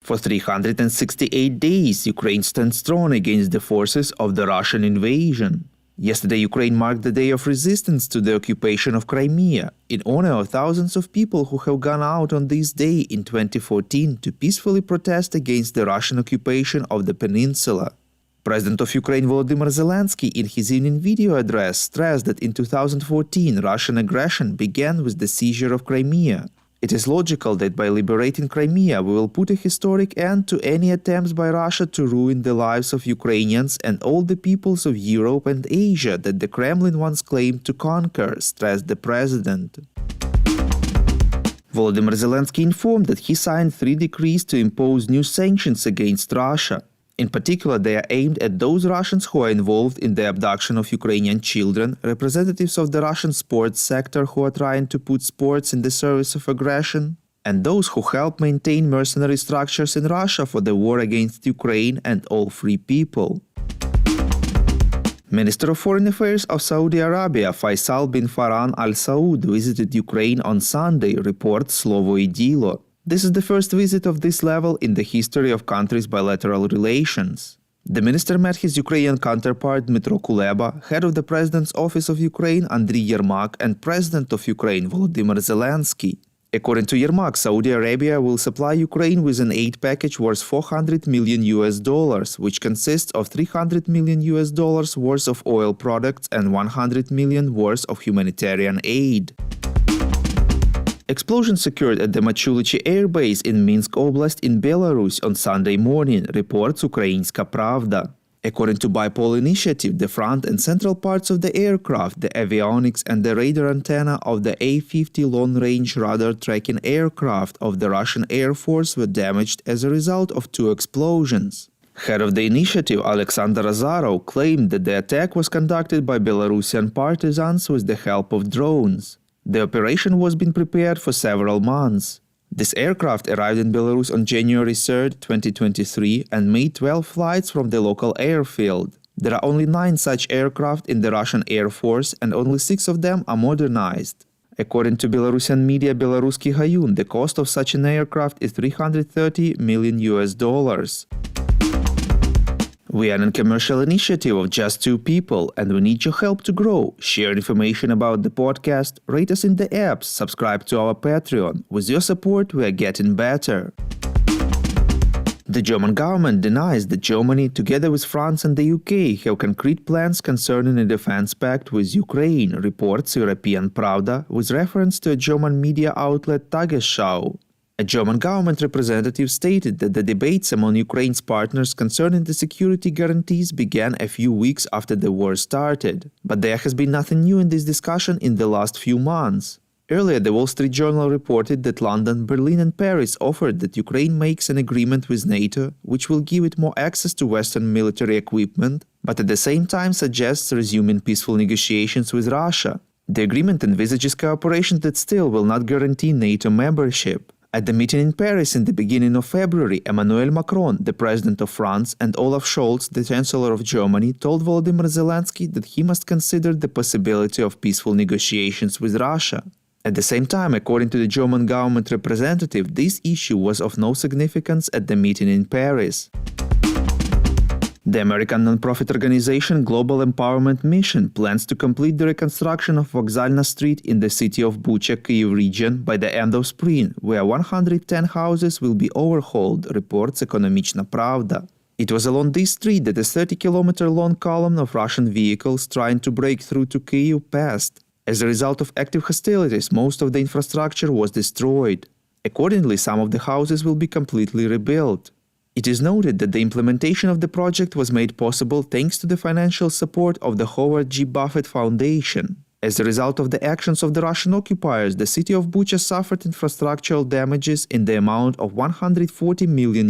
For 368 days, Ukraine stands strong against the forces of the Russian invasion. Yesterday, Ukraine marked the day of resistance to the occupation of Crimea, in honor of thousands of people who have gone out on this day in 2014 to peacefully protest against the Russian occupation of the peninsula. President of Ukraine Volodymyr Zelensky, in his evening video address, stressed that in 2014 Russian aggression began with the seizure of Crimea. It is logical that by liberating Crimea, we will put a historic end to any attempts by Russia to ruin the lives of Ukrainians and all the peoples of Europe and Asia that the Kremlin once claimed to conquer, stressed the president. Volodymyr Zelensky informed that he signed 3 decrees to impose new sanctions against Russia. In particular, they are aimed at those Russians who are involved in the abduction of Ukrainian children, representatives of the Russian sports sector who are trying to put sports in the service of aggression, and those who help maintain mercenary structures in Russia for the war against Ukraine and all free people. Minister of Foreign Affairs of Saudi Arabia Faisal bin Farhan Al Saud visited Ukraine on Sunday, reports Slovo i Dilo. This is the first visit of this level in the history of countries' bilateral relations. The minister met his Ukrainian counterpart Dmytro Kuleba, head of the President's Office of Ukraine Andriy Yermak, and President of Ukraine Volodymyr Zelensky. According to Yermak, Saudi Arabia will supply Ukraine with an aid package worth $400 million, which consists of $300 million worth of oil products and $100 million worth of humanitarian aid. Explosions occurred at the Machulichi Air Base in Minsk Oblast in Belarus on Sunday morning, reports Ukrainska Pravda. According to Bipol Initiative, the front and central parts of the aircraft, the avionics and the radar antenna of the A-50 long-range radar tracking aircraft of the Russian Air Force were damaged as a result of 2 explosions. Head of the initiative, Alexander Azarov, claimed that the attack was conducted by Belarusian partisans with the help of drones. The operation was being prepared for several months. This aircraft arrived in Belarus on January 3, 2023 and made 12 flights from the local airfield. There are only 9 such aircraft in the Russian Air Force and only 6 of them are modernized. According to Belarusian media Belarusky Hayun, the cost of such an aircraft is $330 million. We are a commercial initiative of just 2 people, and we need your help to grow. Share information about the podcast, rate us in the apps, subscribe to our Patreon. With your support, we are getting better. The German government denies that Germany, together with France and the UK, have concrete plans concerning a defense pact with Ukraine, reports European Pravda, with reference to a German media outlet Tagesschau. A German government representative stated that the debates among Ukraine's partners concerning the security guarantees began a few weeks after the war started. But there has been nothing new in this discussion in the last few months. Earlier, the Wall Street Journal reported that London, Berlin and Paris offered that Ukraine makes an agreement with NATO, which will give it more access to Western military equipment, but at the same time suggests resuming peaceful negotiations with Russia. The agreement envisages cooperation that still will not guarantee NATO membership. At the meeting in Paris in the beginning of February, Emmanuel Macron, the president of France, and Olaf Scholz, the chancellor of Germany, told Volodymyr Zelensky that he must consider the possibility of peaceful negotiations with Russia. At the same time, according to the German government representative, this issue was of no significance at the meeting in Paris. The American nonprofit organization Global Empowerment Mission plans to complete the reconstruction of Vokzalna Street in the city of Bucha, Kyiv region by the end of spring, where 110 houses will be overhauled, reports Ekonomichna Pravda. It was along this street that a 30-kilometer-long column of Russian vehicles trying to break through to Kyiv passed. As a result of active hostilities, most of the infrastructure was destroyed. Accordingly, some of the houses will be completely rebuilt. It is noted that the implementation of the project was made possible thanks to the financial support of the Howard G. Buffett Foundation. As a result of the actions of the Russian occupiers, the city of Bucha suffered infrastructural damages in the amount of $140 million.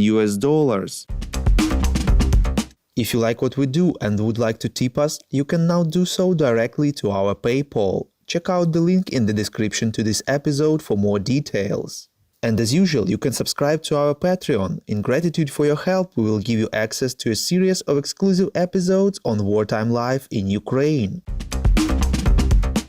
If you like what we do and would like to tip us, you can now do so directly to our PayPal. Check out the link in the description to this episode for more details. And as usual, you can subscribe to our Patreon. In gratitude for your help, we will give you access to a series of exclusive episodes on wartime life in Ukraine.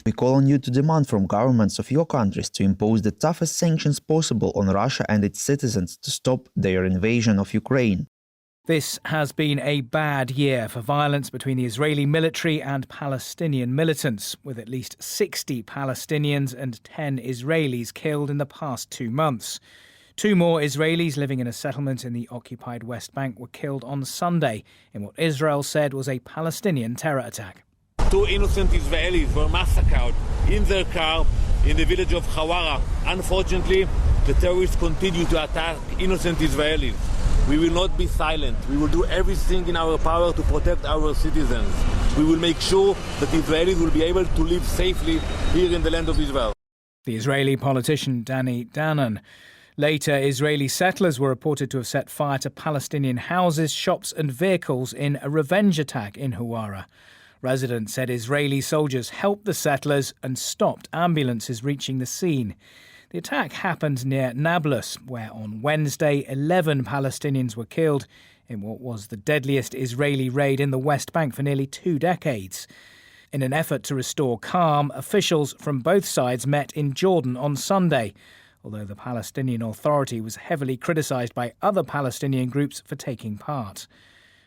We call on you to demand from governments of your countries to impose the toughest sanctions possible on Russia and its citizens to stop their invasion of Ukraine. This has been a bad year for violence between the Israeli military and Palestinian militants, with at least 60 Palestinians and 10 Israelis killed in the past 2 months. 2 more Israelis living in a settlement in the occupied West Bank were killed on Sunday in what Israel said was a Palestinian terror attack. 2 innocent Israelis were massacred in their car in the village of Hawara. Unfortunately, the terrorists continue to attack innocent Israelis. We will not be silent. We will do everything in our power to protect our citizens. We will make sure that Israelis will be able to live safely here in the land of Israel. The Israeli politician Danny Danon. Later, Israeli settlers were reported to have set fire to Palestinian houses, shops and vehicles in a revenge attack in Hawara. Residents said Israeli soldiers helped the settlers and stopped ambulances reaching the scene. The attack happened near Nablus, where on Wednesday 11 Palestinians were killed in what was the deadliest Israeli raid in the West Bank for nearly 2 decades. In an effort to restore calm, officials from both sides met in Jordan on Sunday, although the Palestinian Authority was heavily criticised by other Palestinian groups for taking part.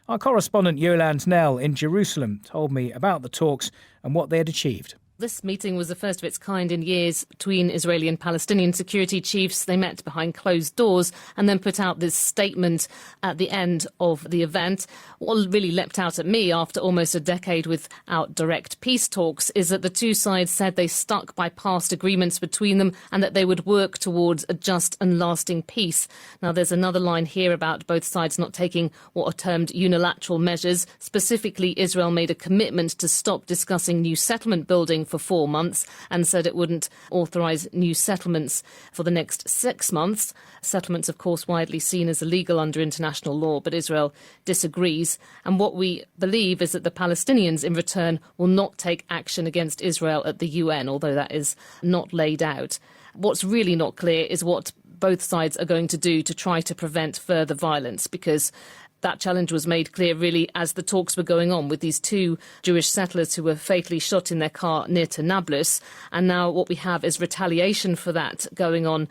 Our correspondent Yolande Knell in Jerusalem told me about the talks and what they had achieved. This meeting was the first of its kind in years between Israeli and Palestinian security chiefs. They met behind closed doors and then put out this statement at the end of the event. What really leapt out at me after almost a decade without direct peace talks is that the two sides said they stuck by past agreements between them and that they would work towards a just and lasting peace. Now, there's another line here about both sides not taking what are termed unilateral measures. Specifically, Israel made a commitment to stop discussing new settlement building for 4 months and said it wouldn't authorise new settlements for the next 6 months. Settlements, of course, widely seen as illegal under international law, but Israel disagrees. And what we believe is that the Palestinians, in return, will not take action against Israel at the UN, although that is not laid out. What's really not clear is what both sides are going to do to try to prevent further violence, because that challenge was made clear really as the talks were going on with these 2 Jewish settlers who were fatally shot in their car near to Nablus. And now what we have is retaliation for that going on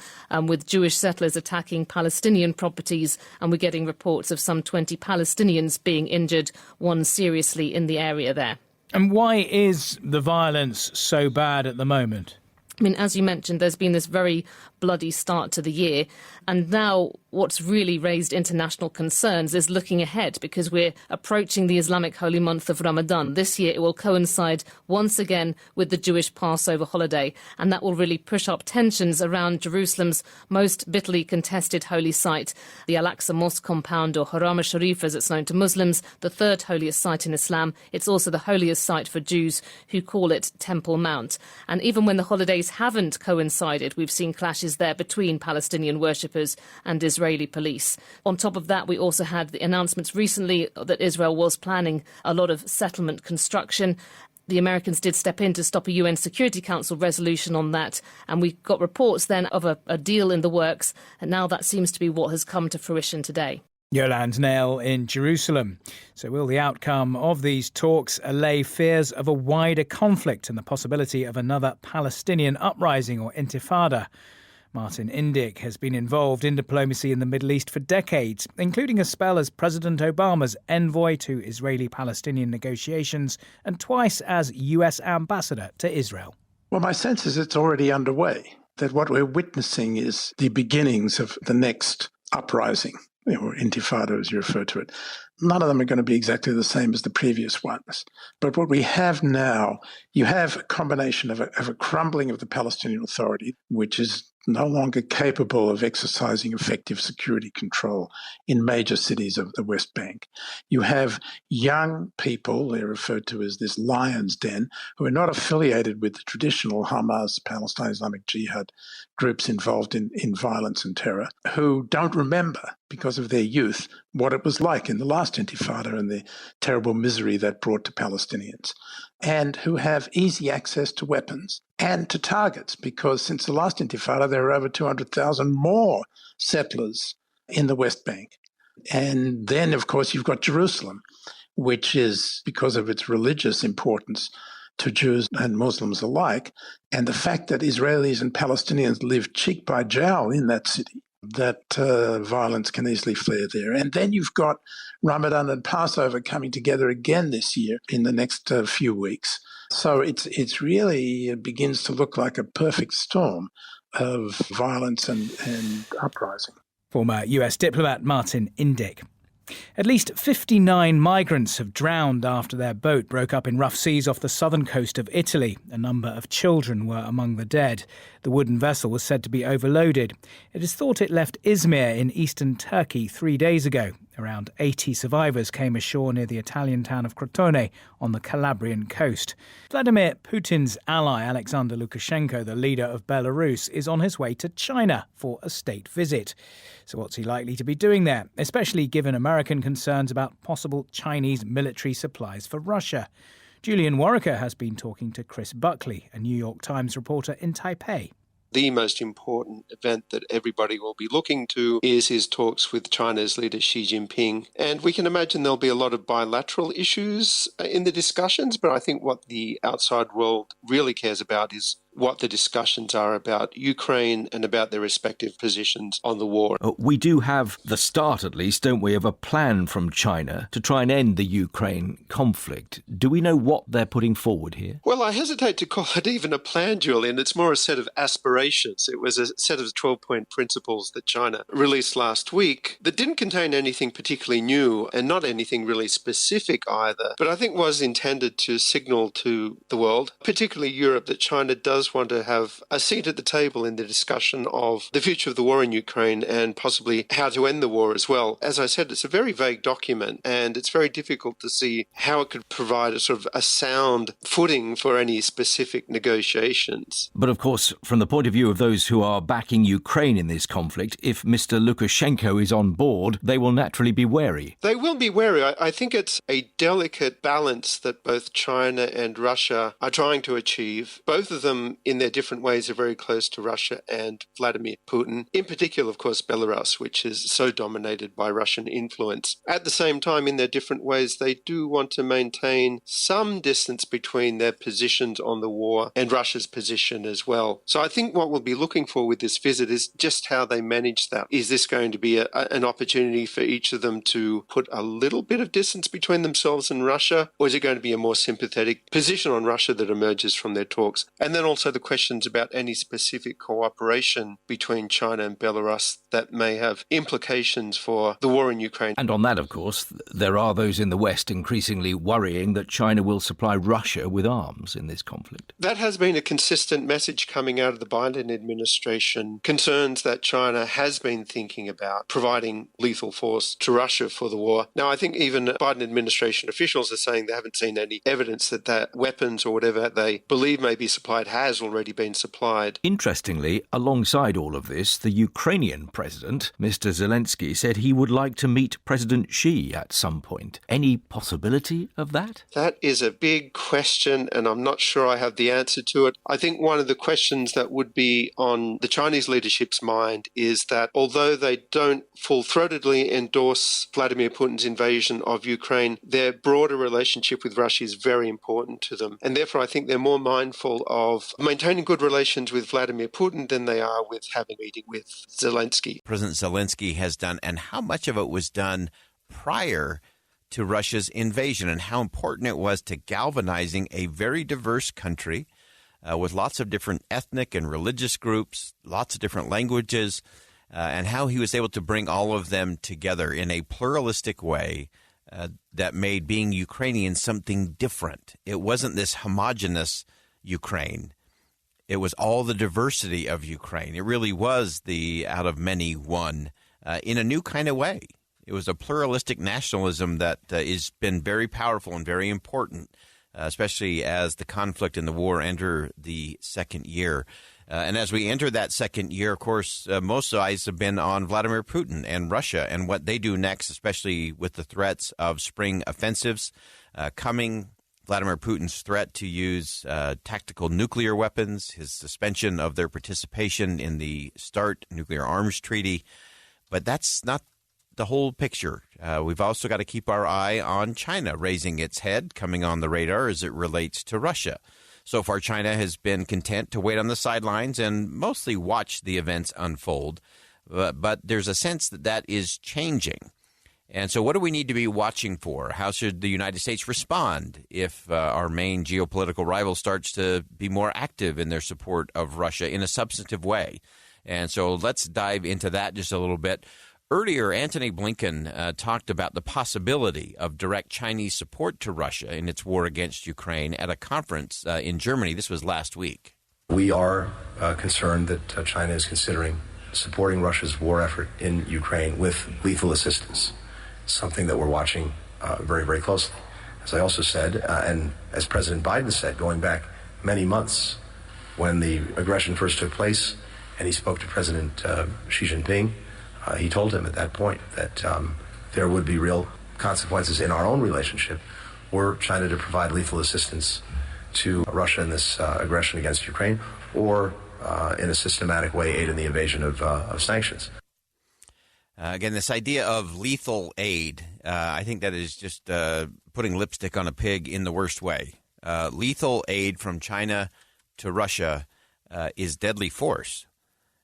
with Jewish settlers attacking Palestinian properties. And we're getting reports of some 20 Palestinians being injured, one seriously in the area there. And why is the violence so bad at the moment? I mean, as you mentioned, there's been this very bloody start to the year. And now what's really raised international concerns is looking ahead, because we're approaching the Islamic holy month of Ramadan. This year it will coincide once again with the Jewish Passover holiday, and that will really push up tensions around Jerusalem's most bitterly contested holy site, the Al-Aqsa Mosque compound, or Haram al-Sharif as it's known to Muslims, the 3rd holiest site in Islam. It's also the holiest site for Jews, who call it Temple Mount. And even when the holidays haven't coincided, we've seen clashes there between Palestinian worshippers and Israeli police. On top of that, we also had the announcements recently that Israel was planning a lot of settlement construction. The Americans did step in to stop a UN Security Council resolution on that, and we got reports then of a deal in the works, and now that seems to be what has come to fruition today. Yolande Knell in Jerusalem. So will the outcome of these talks allay fears of a wider conflict and the possibility of another Palestinian uprising or intifada? Martin Indyk has been involved in diplomacy in the Middle East for decades, including a spell as President Obama's envoy to Israeli-Palestinian negotiations and twice as US ambassador to Israel. Well, my sense is it's already underway, that what we're witnessing is the beginnings of the next uprising, or intifada as you refer to it. None of them are going to be exactly the same as the previous ones. But what we have now, you have a combination of a crumbling of the Palestinian Authority, which is no longer capable of exercising effective security control in major cities of the West Bank. You have young people, they're referred to as this lion's den, who are not affiliated with the traditional Hamas, Palestine Islamic Jihad groups involved in violence and terror, who don't remember, because of their youth, what it was like in the last intifada and the terrible misery that brought to Palestinians, and who have easy access to weapons and to targets, because since the last intifada, there are over 200,000 more settlers in the West Bank. And then, of course, you've got Jerusalem, which is, because of its religious importance, to Jews and Muslims alike, and the fact that Israelis and Palestinians live cheek by jowl in that city, that violence can easily flare there. And then you've got Ramadan and Passover coming together again this year in the next few weeks. So it's really, it begins to look like a perfect storm of violence and uprising. Former US diplomat Martin Indyk. At least 59 migrants have drowned after their boat broke up in rough seas off the southern coast of Italy. A number of children were among the dead. The wooden vessel was said to be overloaded. It is thought it left Izmir in eastern Turkey 3 days ago. Around 80 survivors came ashore near the Italian town of Crotone on the Calabrian coast. Vladimir Putin's ally Alexander Lukashenko, the leader of Belarus, is on his way to China for a state visit. So what's he likely to be doing there, especially given American concerns about possible Chinese military supplies for Russia? Julian Warwicker has been talking to Chris Buckley, a New York Times reporter in Taipei. The most important event that everybody will be looking to is his talks with China's leader Xi Jinping. And we can imagine there'll be a lot of bilateral issues in the discussions, but I think what the outside world really cares about is what the discussions are about Ukraine and about their respective positions on the war. We do have the start, at least, don't we, of a plan from China to try and end the Ukraine conflict. Do we know what they're putting forward here? Well, I hesitate to call it even a plan, Julian. It's more a set of aspirations. It was a set of 12-point principles that China released last week that didn't contain anything particularly new and not anything really specific either, but I think was intended to signal to the world, particularly Europe, that China does want to have a seat at the table in the discussion of the future of the war in Ukraine and possibly how to end the war as well. As I said, it's a very vague document and it's very difficult to see how it could provide a sort of a sound footing for any specific negotiations. But of course, from the point of view of those who are backing Ukraine in this conflict, if Mr. Lukashenko is on board, they will naturally be wary. They will be wary. I think it's a delicate balance that both China and Russia are trying to achieve. Both of them in their different ways are very close to Russia and Vladimir Putin. In particular, of course, Belarus, which is so dominated by Russian influence. At the same time, in their different ways, they do want to maintain some distance between their positions on the war and Russia's position as well. So I think what we'll be looking for with this visit is just how they manage that. Is this going to be an opportunity for each of them to put a little bit of distance between themselves and Russia, or is it going to be a more sympathetic position on Russia that emerges from their talks? And then also the questions about any specific cooperation between China and Belarus that may have implications for the war in Ukraine. And on that, of course, there are those in the West increasingly worrying that China will supply Russia with arms in this conflict. That has been a consistent message coming out of the Biden administration, concerns that China has been thinking about providing lethal force to Russia for the war. Now, I think even Biden administration officials are saying they haven't seen any evidence that weapons or whatever they believe may be supplied has already been supplied. Interestingly, alongside all of this, the Ukrainian president, Mr. Zelensky, said he would like to meet President Xi at some point. Any possibility of that? That is a big question, and I'm not sure I have the answer to it. I think one of the questions that would be on the Chinese leadership's mind is that although they don't full-throatedly endorse Vladimir Putin's invasion of Ukraine, their broader relationship with Russia is very important to them. And therefore, I think they're more mindful of maintaining good relations with Vladimir Putin than they are with having a meeting with Zelensky. President Zelensky has done, and how much of it was done prior to Russia's invasion, and how important it was to galvanizing a very diverse country with lots of different ethnic and religious groups, lots of different languages, and how he was able to bring all of them together in a pluralistic way that made being Ukrainian something different. It wasn't this homogenous Ukraine. It was all the diversity of Ukraine. It really was the out of many one in a new kind of way. It was a pluralistic nationalism that has been very powerful and very important, especially as the conflict and the war enter the second year. And as we enter that second year, of course, most eyes have been on Vladimir Putin and Russia and what they do next, especially with the threats of spring offensives coming. Vladimir Putin's threat to use tactical nuclear weapons, his suspension of their participation in the START nuclear arms treaty. But that's not the whole picture. We've also got to keep our eye on China raising its head, coming on the radar as it relates to Russia. So far, China has been content to wait on the sidelines and mostly watch the events unfold. But there's a sense that that is changing. And so what do we need to be watching for? How should the United States respond if our main geopolitical rival starts to be more active in their support of Russia in a substantive way? And so let's dive into that just a little bit. Earlier, Antony Blinken talked about the possibility of direct Chinese support to Russia in its war against Ukraine at a conference in Germany. This was last week. We are concerned that China is considering supporting Russia's war effort in Ukraine with lethal assistance, something that we're watching very, very closely. As I also said, and as President Biden said, going back many months when the aggression first took place, and he spoke to President Xi Jinping, he told him at that point that there would be real consequences in our own relationship were China to provide lethal assistance to Russia in this aggression against Ukraine, or in a systematic way aid in the evasion of sanctions. Again, this idea of lethal aid, I think that is just putting lipstick on a pig in the worst way. Lethal aid from China to Russia is deadly force.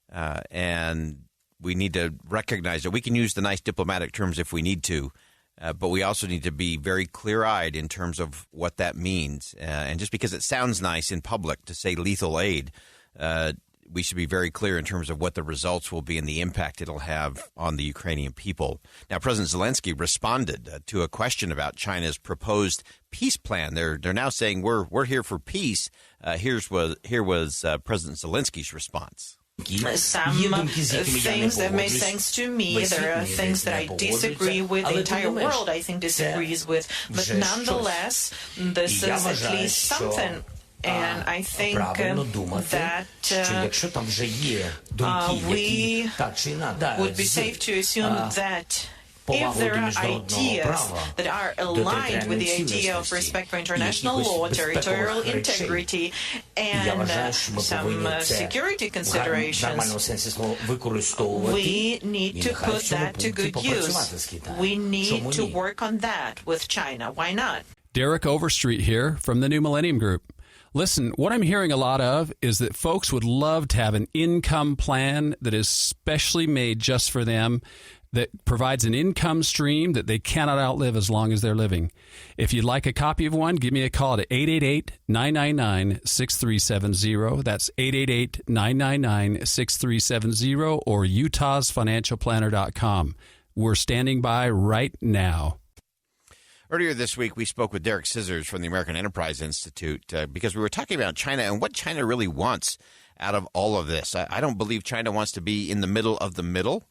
And we need to recognize that we can use the nice diplomatic terms if we need to, but we also need to be very clear-eyed in terms of what that means. And just because it sounds nice in public to say lethal aid, we should be very clear in terms of what the results will be and the impact it'll have on the Ukrainian people. Now, President Zelensky responded to a question about China's proposed peace plan. They're now saying we're here for peace. Here was President Zelensky's response. Some things that make sense to me. There are things that I disagree with. The entire world, I think, disagrees with. But nonetheless, this is at least something. And I think that we would be safe to assume that if there are ideas that are aligned with the idea of respect for international law, territorial integrity, and some security considerations, we need to put that to good use. We need to work on that with China. Why not? Derek Overstreet here from the New Millennium Group. Listen, what I'm hearing a lot of is that folks would love to have an income plan that is specially made just for them, that provides an income stream that they cannot outlive as long as they're living. If you'd like a copy of one, give me a call at 888-999-6370. That's 888-999-6370 or utahsfinancialplanner.com. We're standing by right now. Earlier this week, we spoke with Derek Scissors from the American Enterprise Institute because we were talking about China and what China really wants out of all of this. I don't believe China wants to be in the middle of the middle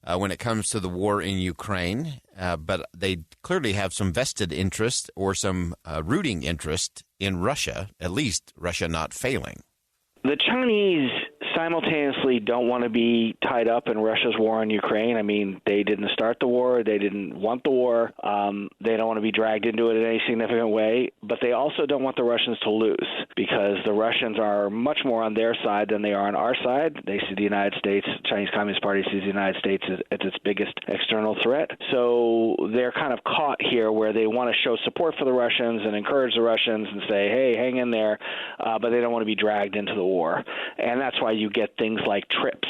when it comes to the war in Ukraine, but they clearly have some vested interest or some rooting interest in Russia, at least Russia not failing. The Chinese simultaneously don't want to be tied up in Russia's war on Ukraine. I mean, they didn't start the war. They didn't want the war. They don't want to be dragged into it in any significant way. But they also don't want the Russians to lose because the Russians are much more on their side than they are on our side. They see the United States, Chinese Communist Party sees the United States as its biggest external threat. So they're kind of caught here where they want to show support for the Russians and encourage the Russians and say, hey, hang in there, but they don't want to be dragged into the war. And that's why you get things like trips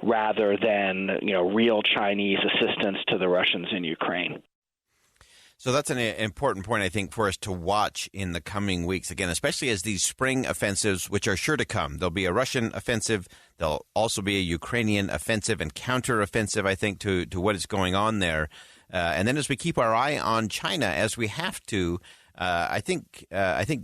rather than, real Chinese assistance to the Russians in Ukraine. So that's an important point, I think, for us to watch in the coming weeks, again, especially as these spring offensives, which are sure to come. There'll be a Russian offensive. There'll also be a Ukrainian offensive and counteroffensive, I think, to what is going on there. And then as we keep our eye on China, as we have to, I think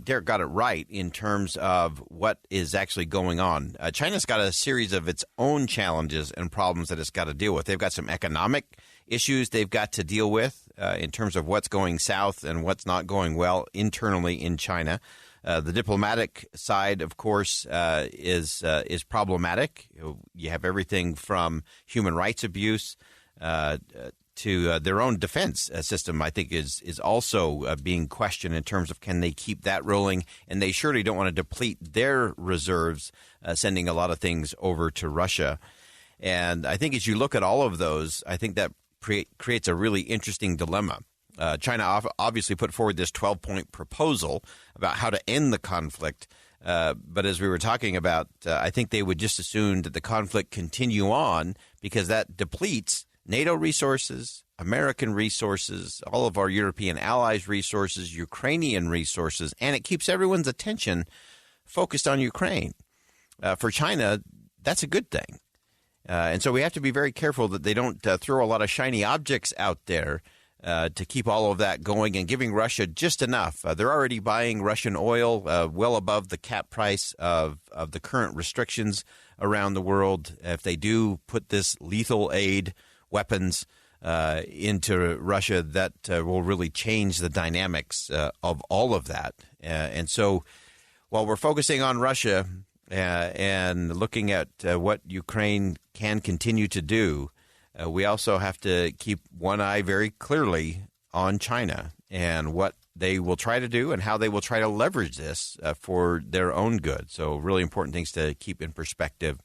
Derek got it right in terms of what is actually going on. China's got a series of its own challenges and problems that it's got to deal with. They've got some economic issues they've got to deal with in terms of what's going south and what's not going well internally in China. The diplomatic side, of course, is problematic. You have everything from human rights abuse to their own defense system, I think, is also being questioned in terms of can they keep that rolling. And they surely don't want to deplete their reserves, sending a lot of things over to Russia. And I think as you look at all of those, I think that creates a really interesting dilemma. China obviously put forward this 12-point proposal about how to end the conflict. But as we were talking about, I think they would just assume that the conflict continue on because that depletes NATO resources, American resources, all of our European allies' resources, Ukrainian resources, and it keeps everyone's attention focused on Ukraine. For China, that's a good thing. And so we have to be very careful that they don't throw a lot of shiny objects out there to keep all of that going and giving Russia just enough. They're already buying Russian oil well above the cap price of the current restrictions around the world. If they do put this lethal aid weapons into Russia, that will really change the dynamics of all of that. And so while we're focusing on Russia and looking at what Ukraine can continue to do, we also have to keep one eye very clearly on China and what they will try to do and how they will try to leverage this for their own good. So really important things to keep in perspective.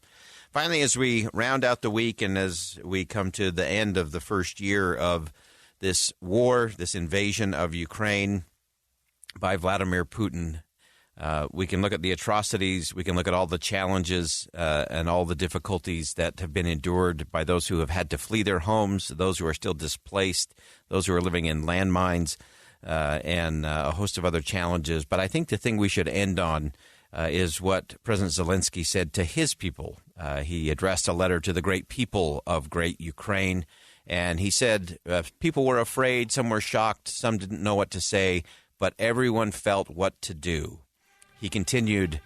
Finally, as we round out the week and as we come to the end of the first year of this war, this invasion of Ukraine by Vladimir Putin, we can look at the atrocities, we can look at all the challenges and all the difficulties that have been endured by those who have had to flee their homes, those who are still displaced, those who are living in landmines, and a host of other challenges. But I think the thing we should end on is what President Zelensky said to his people. He addressed a letter to the great people of great Ukraine, and he said people were afraid, some were shocked, some didn't know what to say, but everyone felt what to do. He continued,